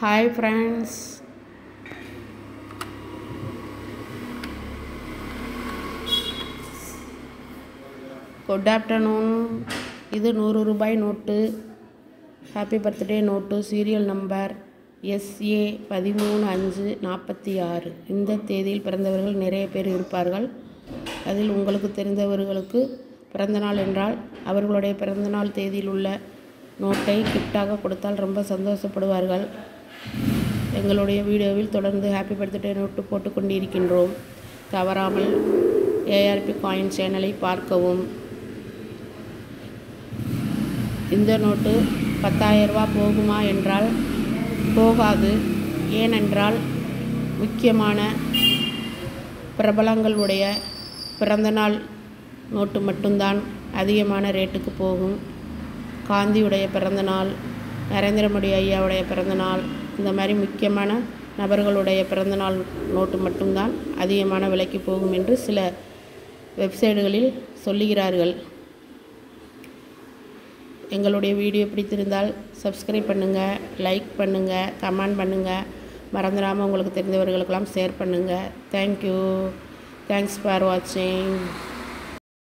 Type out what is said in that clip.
Hi friends, good afternoon. இது 100 ரூபாய் note. Happy birthday note. Serial number SA 13/5/46. இந்த தேதியில் பிறந்தவர்கள் நிறைய பேர் இருப்பார்கள். அதில் உங்களுக்கு தெரிந்தவர்களுக்கு பிறந்தநாள் என்றால் அவர்களுடைய பிறந்தநாள் தேதியில் உள்ள நோட்டை கிஃப்டாக கொடுத்தால் ரொம்ப சந்தோஷப்படுவார்கள். எங்களுடைய வீடியோவில் தொடர்ந்து ஹாப்பி பர்த்டே நோட்டு போட்டு கொண்டிருக்கின்றோம். தவறாமல் ARP காயின் சேனலை பார்க்கவும். இந்த நோட்டு 10,000 ரூபாய் போகுமா என்றால் போகாது. ஏனென்றால் முக்கியமான பிரபலங்களுடைய பிறந்தநாள் நோட்டு மட்டும்தான் அதிகமான ரேட்டுக்கு போகும். காந்தியுடைய பிறந்தநாள், நரேந்திர மோடி ஐயாவுடைய பிறந்தநாள், இந்த மாதிரி முக்கியமான நபர்களுடைய பிறந்தநாள் நோட்டு மட்டும்தான் அதிகமான விலைக்கு போகும் என்று சில வெப்சைட்டுகளில் சொல்லுகிறார்கள். எங்களுடைய வீடியோ பிடித்திருந்தால் சப்ஸ்கிரைப் பண்ணுங்கள், லைக் பண்ணுங்கள், கமெண்ட் பண்ணுங்கள். மறந்துடாமல் உங்களுக்கு தெரிந்தவர்களுக்கெல்லாம் ஷேர் பண்ணுங்கள். தேங்க்யூ. தேங்க்ஸ் ஃபார் வாட்சிங்.